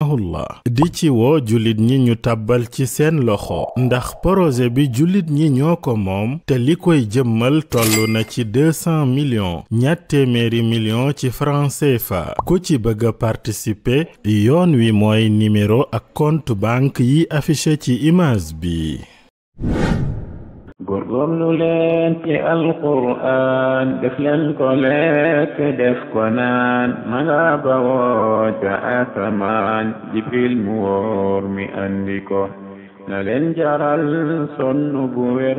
rahimahullah di ci woo jullit ñi ñu tàbbal ci seen loxo ndax projet bi jullit ñi ñoo ko moom te li koy jëmmal tollu na ci 200 millions $200 millions ci francs CFA ku ci bëgg a participer yoon wi mooy numéro ak compte banque yi affiché ci image bi. góorgóorlu leen ci alquraan def leen ko lekk def ko naan ma nga bawoo ca asamaan jibril mu wóor mi andi ko na leen jaral sonn bu wér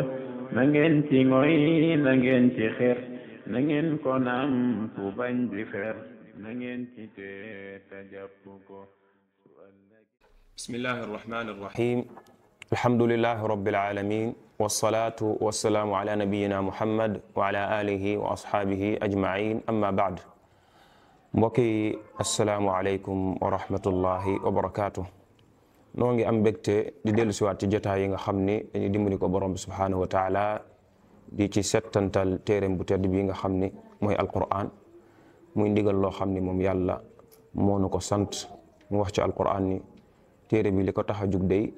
na ngeen ci ngoy na ngeen ci xer na ngeen ko nam fu bañ di fer na ngeen ci tee ta jàpp ko. bismillahi arrahmani arrahim alhamdulillahi rabbil alamin wassalatu wassalamu ala nabiyyina muhammad wa ala alihi wa ashabihi ajma'in amma ba'd. mbokk yi assalaamu alaykum wa rahmatullahi wa barakatuh. noo ngi am mbégte di dellu siwaat ci jotaay yi nga xam ni dañuy dimbali ko borom bi subhanahu wa taala di ci settantal téereem bu tedd bi nga xam ni mooy alquran muy ndigal loo xam ni moom yàlla moo nu ko sant mu wax ci alquran ni téere bi li ko tax a jug day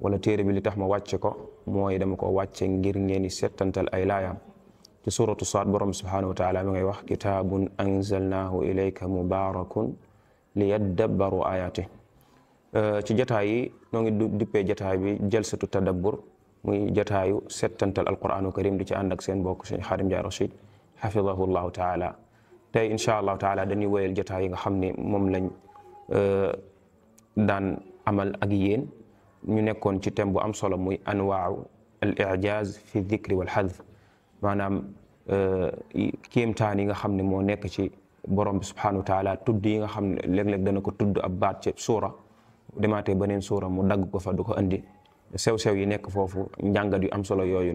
wala téere bi li tax ma wàcce ko mooy dama ko wàcce ngir ngeen settantal ay laayaam. ci suratu Saad borom subhanahu wa taala mi ngay wax kitaabun anzalnaahu ilayka mubarakun liyadabbaru ayaati. ci jataay yi noo ngi dippee jataay bi jalsatu tadabbur muy jataayu settantal alquranu karim di ci ànd ak seen mbokk Sëñ Xaadim Njaay Rachid xafidahu llahu taala. tey incha allahu taala dañuy woyal jataay yi nga xam ne moom lañ daan amal ak yéen ñu nekkoon ci thème bu am solo muy anwaau al i'jaz fi dhikri wal hadf, maanaam kéemtaan yi nga xam ne moo nekk ci borom bi subhanahu wa taala tudd yi nga xam ne léeg-léeg dana ko tudd ab baat ci suura demaatee beneen suura mu dagg ko fa du ko andi sew-sew yi nekk foofu njàngat yu am solo yooyu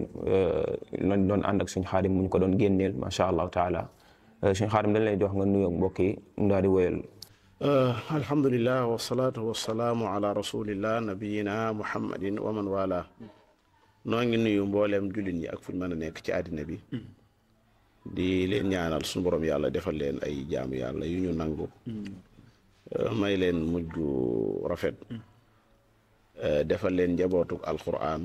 lañ doon ànd ak Sëñ Xaadim mu ñu ko doon génneel macha allahu taala. Sëñ Xaadim dañ lay jox nga nuyoo mbokk yi mu daal di wéyal. alhamdulillah wasalaatu wasalaamu ala rasulillah nabiyina muhammadin wa man wala. noo ngi nuyu mbooleem jullit ñi ak fuñ mën a nekk ci àddina bi di leen ñaanal suñu borom yàlla defal leen ay jaamu yàlla yu ñu nangu may leen mujj rafet defal leen njabootuk alquran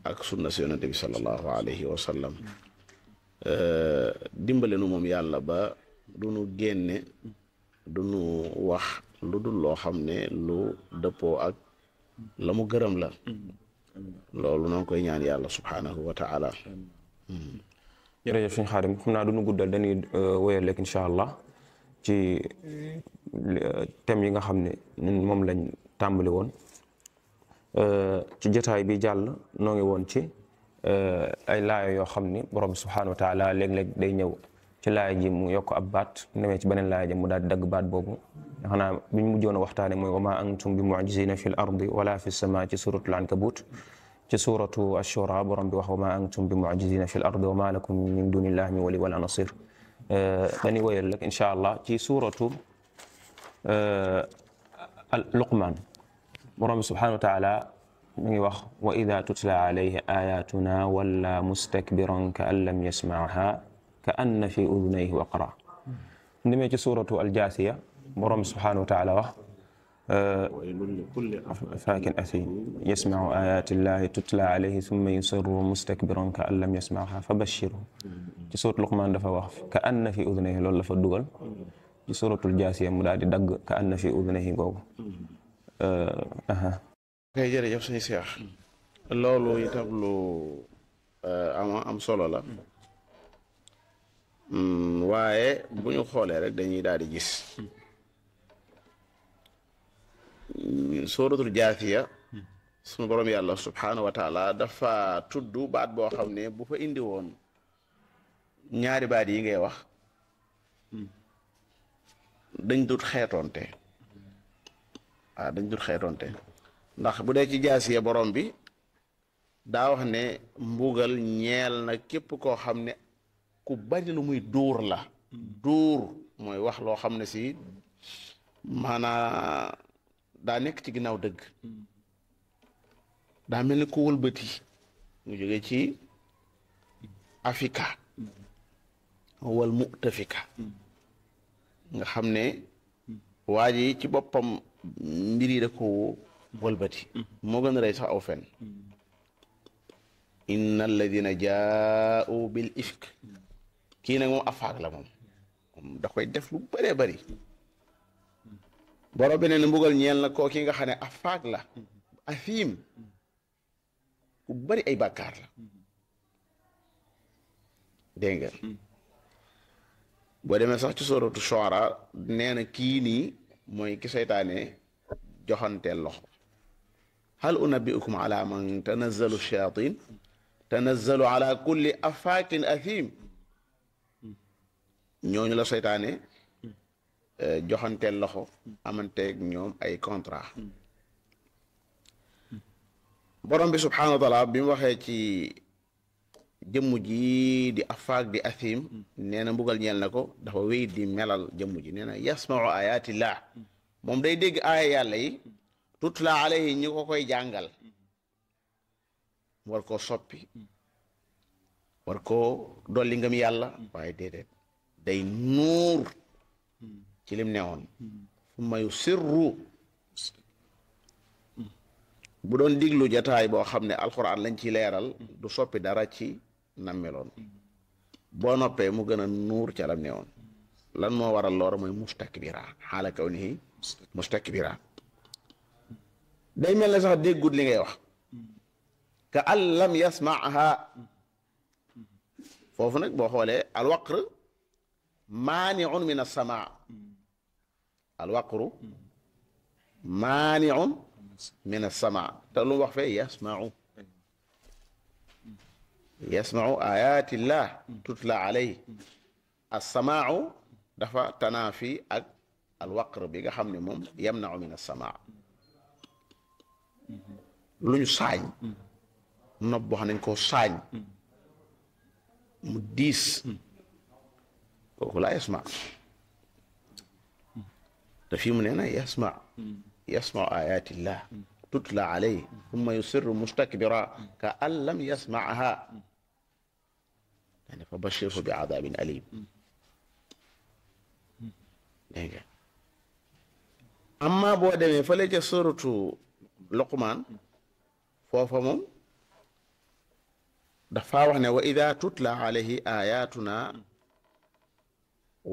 ak sunna si yonente bi sallallahu alayhi wa sallam dimbale nu moom yàlla ba du nu génne du nu wax lu dul loo xam ne lu dëppoo ak la mu gërëm la loolu noo ngi koy ñaan yàlla subhanahu wa taala. jërëjëf Sëñ Xaadim xam naa du nu guddal dañuy wéyal lekk incha allah ci thème yi nga xam ne moom lañ tàmbali woon ci jotaay bi jàll noo ngi woon ci ay laaya yoo xam ni borom subhanahu wa taala léeg-léeg day ñëw ci laaya ji mu yokk ab baat nemee ci beneen laaya ji mu daal di dagg baat boobu xanaa bi ñu mujjoon a waxtaane mooy wa ma antum bi mu'jizina fi l ardi wala fi sama ci suratul ankabut. ci suratu ashura borom bi wax wa ma antum bi mu'jizina fi l ardi wa ma lakum min dunillahi min wali wala nasir. dañuy woyal rek incha allah ci suratu luqman borom bi subhanahu wa taala mi ngi wax wa ida tutla alayhi ayatuna walla mustakbiran ka an lam yasma'ha ka anna fi udunayhi waqra. ndemee ci suratu aljaasiya borom bi subhanahu wa taala wax faakin asi yasma'u ayati llahi tutla alayhi thumma yusirru mustakbiran ka an lam yasma'ha fa bashiru. ci suratu luqman dafa wax ka anna fi udunayhi loolu la fa dugal ci suratul jaasiya mu daal di dagg ka anna fi udunayhi googu. kay jërëjëf sëñ Cheikh loolu itam lu am solo la waaye bu ñu xoolee rek dañuy daal di gis suratul jaasiya suñu borom yàlla subhanahu wa taala dafa tudd baat boo xam ne bu fa indi woon ñaari baat yi ngay wax dañ dut xeetonte waaw dañ dut xeetonte ndax bu dee ci jaasiya borom bi daa wax ne mbugal ñeel na képp koo xam ne ku bari lu muy duur la duur mooy wax loo xam ne si maanaa daa nekk ci ginnaaw dëgg daa mel ni ku wëlbati mu jóge ci afika wal mu'tafika nga xam ne waa ji ci boppam mbir yi da ko wëlbati moo gën a rey sax aw fen inna alladina jaau bil ifk kii nag moom afaak la moom da koy def lu bëree bëri borom bi ne mbugal ñeel na koo ki nga xam ne afaak la afiim ku bëri ay bàkkaar la dégg nga boo demee sax ci suratu Shuara nee na kii nii mooy ki seytaane joxanteel loxo hal unabbiukum ala man tanazzalu shayatin tanazzalu ala kulli afaakin athim ñooñu la seytaane joxanteel loxo amanteeg ñoom ay contrat borom bi subhanahu wa taala bi mu waxee ci jëmm ji di afaak di athim nee na mbugal ñeel na ko dafa wéy di melal jëmm ji nee na yasmau ayatillah moom day dégg aaya yàlla yi tutla alayhi ñi ko koy jàngal war koo soppi war koo dolli ngëm yàlla waaye déedéet day nuur ci lim newoon summa yusirru bu doon diglu jataay boo xam ne alxuraan lañ ci leeral du soppi dara ci nammeloon boo noppee mu gën a nuur ca lam newoon lan moo waral loora mooy mustakbira xaala kawnihi mustakbira day mel ne sax déggut li ngay wax ka an lam yasmaaha foofu nag boo xoolee alwaqr maaniun min alsamaa alwaqru maaniun min alsamaa te lu wax fee yasmau ayatillah tutla alayhi alsamaau dafa tanaafi ak alwaqr bi nga xam ne moom yamnau min alsamaa lu ñu saañ nopp boo xam nañ koo saañ mu diis kooku laa yasma te fii mu nee na yasmau ayatillah tutla alayhi thumma yusirru mustakbira ka an lam yasmaaha yani fa bashirhu bi adabin alim dégg nga amma boo demee fële ca suratu Luqmaan foofa moom dafa wax ne wa ida tutla alayhi ayatuna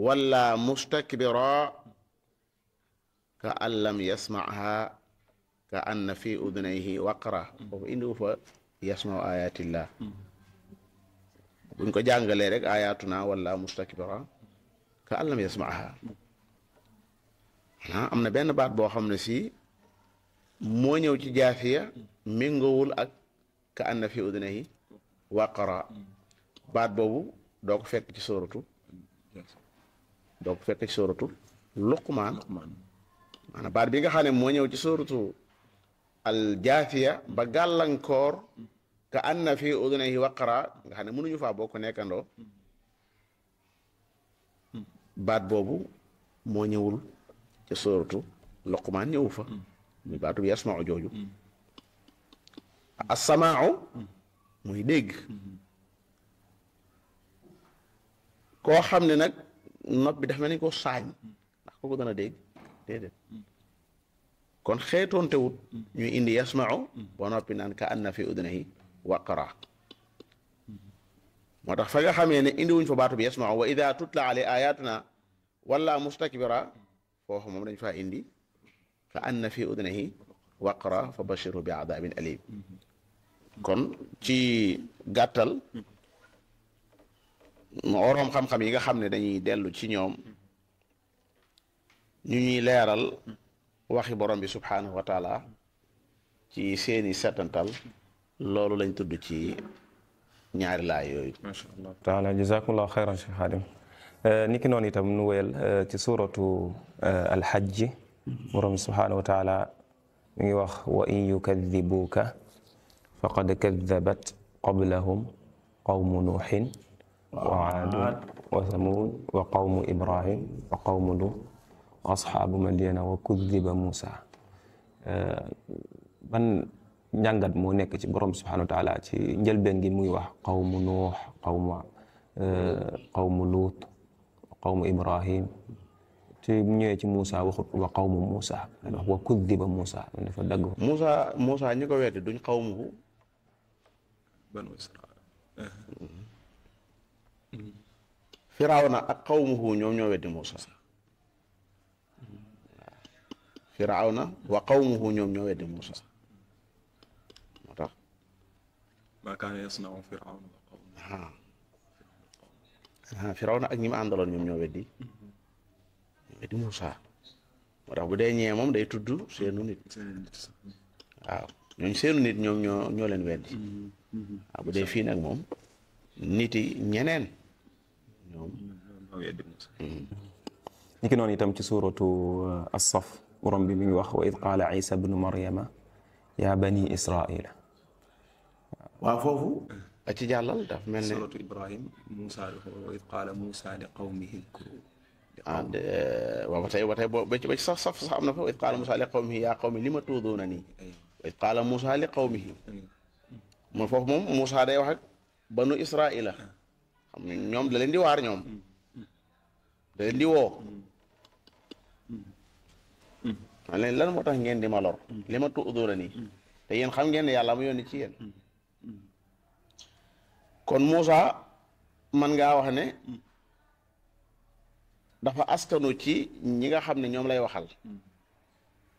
walla mustakbira ka an lam yasmaha ka anna fi udunayhi waqra foofu indiwu fa yasmau ayatillah buñ ko jàngalee rek ayatuna walla mustakbira ka an lam yasmaha am na benn baat boo xam ne si moo ñëw ci jaafiya méngowul ak ka anna fi udunayhi waqara baat boobu doo ko fekk ci sóoratu Luqmaan maanaam baat bi nga xam ne moo ñëw ci sóoratu al jaafiya ba gàllankoor ka anna fi udunayhi waqara nga xam ne mënuñu faa bokk nekkandoo baat boobu moo ñëwul ci sóoratu Luqmaan ñëwu fa muy baatu bi yasmau jooju asamaau muy dégg koo xam ne nag nopp bi dafa mel ni ko saañ ndax kooku dana dégg déedéet kon xeetoonte wut ñuy indi yasmau boo noppi naan ka anna fi udunihi waqara moo tax fa nga xamee ne indi wuñ fa baatu bi yasmau wa ida tutla alay ayatuna wala mustakbira foofu moom dañ faa indi ka anna fi udunihi waqra fa bashirhu bi adabin alim kon ci gàttal waroom xam-xam yi nga xam ne dañuy dellu ci ñoom ñu ñuy leeral waxi borom bi subhanahu wa taala ci seeni setantal loolu lañ tudd ci ñaari laay yooyu masha allah taala jazakumullahu xayran Cheikh Khadim ni ki noonu itam nu wéyal ci suratu alxajji borom bi subhanahu wa taala mi ngi wax wa in yukadibuuka faqad kadabat qablahum qawmu nuuhin wa aadun wa thamud wa qawmu ibrahim wa qawmu lut wa ashaabu madyana wa kudiba Muusa ban njàngat moo nekk ci borom subhanahu wa taala ci njëlbeen gi muy wax qawmu nuux qawmu lut qawmu ibrahim te bu ñëwee ci Moussa waxut wa qawmu Moussa wax wa kuddiba Moussa dafa dagg Moussa ñi ko weddi duñ qawmuhu banu Israil Firawna ak qawmuhu ñoom ñoo weddi Moussa Firawna wa qawmuhu ñoom ñoo weddi Moussa moo tax maa kaana yasna'u Firawna wa qawmuhu Firawna ak ñi ma àndaloon ñoom ñoo weddi Moussa moo tax bu dee ñee moom day tudd seenu nit waaw ñooñ seenu nit ñoom ñoo leen weddi waaw bu dee fii nag moom nit yi ñeneen ñoom weddi Moussa ñi ki noonu itam ci suuratu as-Saf borom bi mi ngi wax wa id qaala Isa bnu Maryama ya bani Israila waaw foofu a ci jàllal daf mel ne suratu Ibrahim Moussa wa id qaala Moussa li qawmihi udkuru waaw ba tey ba ci sax am na fa wa id qaala Moussa li qawmihi yaa qawmi lima tuuduunanii wa id qaala Moussa li qawmihi moom foofu moom Moussa day wax ak banu Israila xam ne ñoom da leen di waar ñoom da leen di woo man leen lan moo tax ngeen di ma lor li ma tuuduunanii te yéen xam ngeen ne yàlla mu yónni ci yéen kon Moussa man ngaa wax ne dafa askanu ci ñi nga xam ne ñoom lay waxal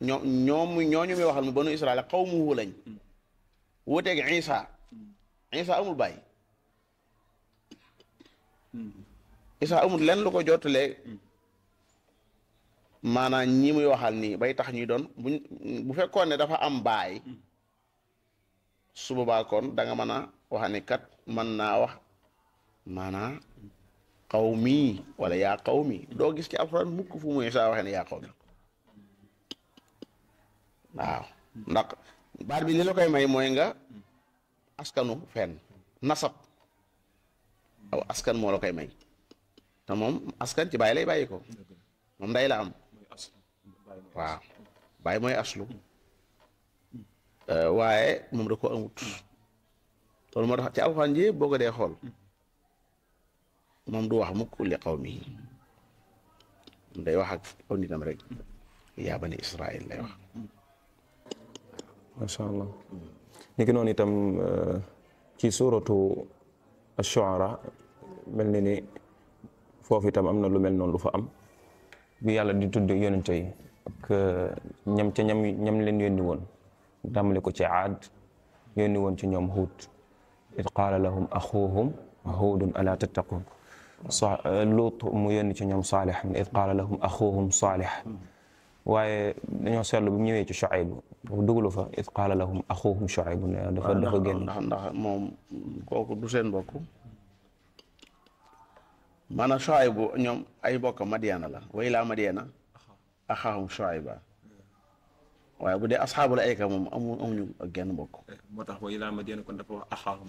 ñooñu muy waxal mu banu Israel qawmuhu lañ wuteeg Isa amul bàyyi Isa amul lenn lu ko jottalee maanaam ñi muy waxal nii bay tax ñuy doon bu fekkoon ne dafa am baay su boobaa kon da nga mën a wax ne kat mën naa wax maanaam qawmi wala yaa qawmi doo gis ci alxuraan mukk fu muy saa waxee ne yaa qawmi waaw ndax baat bi li la koy may mooy nga askanu fenn nasab aw askan moo la koy may te moom askan ci bàyyi lay bàyyi ko moom nday la am waaw bàyyi mooy aslu waaye moom da ko amut loolu moo tax ci alxuraan ji boo ko dee xool moom du wax mukk li qawmi day wax ak aw nitam rek yaa bani Israil lay wax macha allah ni ki noonu itam ci suuratu ash-Shu'ara mel na ni foofu itam am na lu mel noonu lu fa am bi yàlla di tudd yonente yi ak ñam leen yónni woon damale ko ci Aad yónni woon ci ñoom Huud id qaala lahum axuuhum Huudun alaa tattaquun Luut mu yónni ci ñoom Saalix id qaala lahum axuuhum Saalix waaye dañoo seetlu bu ñëwee ci Shuayb bu duglu fa id qaala lahum axuuhum Shuayb ne dafa génn ndax moom kooku du seen mbokk maanaam Shuayb ñoom ay mbokk Madiana la wa ilaa Madiana axaahum Shuayba waaye bu dee asxaabul ayka moom amuñu ak genn mbokk moo tax wa ilaa Madiana kon dafa wax axaahum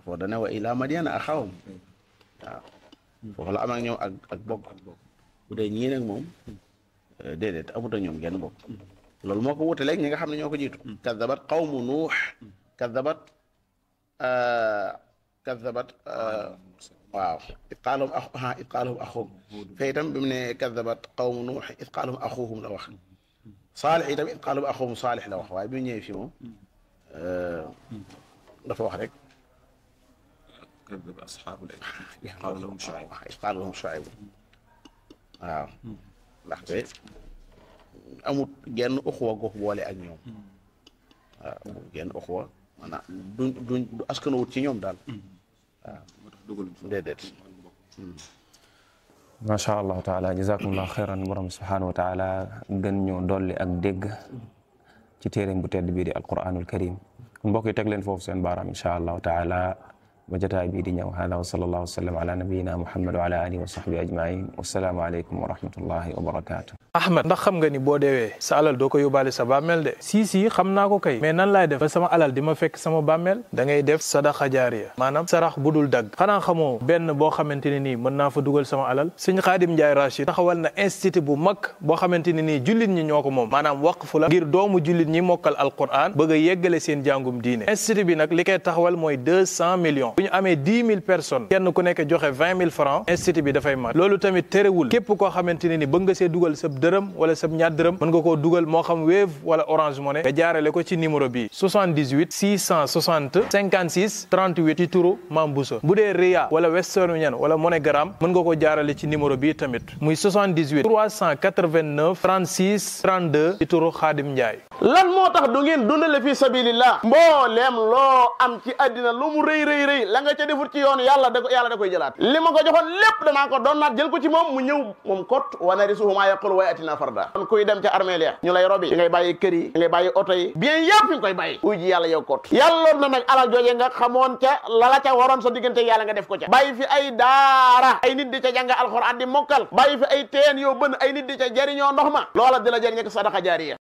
foo dane wa ilaa Madiana axaahum waaw foofu la am ak ñoom ak bokk bu dee ñii nag moom déedéet amut ak ñoom genn bokk loolu moo ko wute léegi ñi nga xam ne ñoo ko jiitu kadabat qawmu nuux kadabat waaw id qaalahum axuhum fee itam bi mu ne kadabat qawmu nuux id qaalahum axuhum la wax saalix itam id qaalahum axuhum saalix la wax waaye bi mu ñëwee fii moom dafa wax rek kadaba asxaabul ayka id qaala lahum Shuayb id qaala lahum Shuayb waaw ndaxte amut genn uxuwa gox boole ak ñoom waaw amut genn uxuwa maanaam du askanu wut ci ñoom daal waaw déedéet macha allah taala jazakumullah xeyran borom subhanahu wa taala gën ñoo dolli ak dégg ci téeréem bu tedd bii di alquranul karim mbokk yi teg leen foofu seen baaraam incha allahu taala ba jotaay bii di ñëw hada wa sallallahu wa sallam ala nabiyina muhammad wa ala alihi wa sahbihi ajmain wassalaamu aleykum wa rahmatullahi wa barakatuh Ahmed ndax xam nga ni boo deewee sa alal doo ko yóbbaale sa bàmmeel de si xam naa ko kay mais nan laay def ba sama alal di ma fekk sama bàmmeel da ngay def sadaqa jaariya maanaam sarax bu dul dagg xanaa xamoo benn boo xamante ne nii mën naa fa dugal sama alal sëñ Xaadim Njaay Rachid taxawal na institut bu mag boo xamante ne nii jullit ñi ñoo ko moom maanaam waqfu la ngir doomu jullit ñi mokkal alquran bëgg a yeggale seen jàngum diine institut bi nag li koy taxawal mooy 200 millions bu ñu amee 10 000 personnes kenn ku nekk joxe 20 000 francs institut bi dafay mat loolu tamit terewul képp koo xamante ne ni bëgg nga see dugal sab dërëm wala sab ñaar dërëm mën nga koo dugal moo xam Wave wala Orange Money nga jaarale ko ci numéro bi 78 660 56 38 ci turu Mame Bousso bu dee Ria wala Western Union wala MoneyGram mën nga ko jaarale ci numéro bi tamit muy 78 389 36 32 ci turu Khadim Ndiaye. lan moo tax du ngeen dundale fi sabilillah mbooleem loo am ci àddina lu mu rëy rëy rëy la nga ca defut ci yoon yàlla da koy jëlaat li ma ko joxoon lépp danaa ko doon naat jël ko ci moom mu ñëw moom kot wa narisuhu maa yaqulu wa yatina farda kon kuy dem ca armeel ya ñu lay robi ngay bàyyi kër yi ngay bàyyi oto yi bien yëpp fi nga koy bàyyi uy ji yàlla yow kot yàlla na nag alal jooje nga xamoon ca lala ca waroon sa diggante yàlla nga def ko ca bàyyi fi ay daara ay nit di ca jàng alxuraan di mokkal bàyyi fi ay teen yoo bën ay nit di ca jariñoo ndox ma loola di la jariñ ak sadaqa jaariya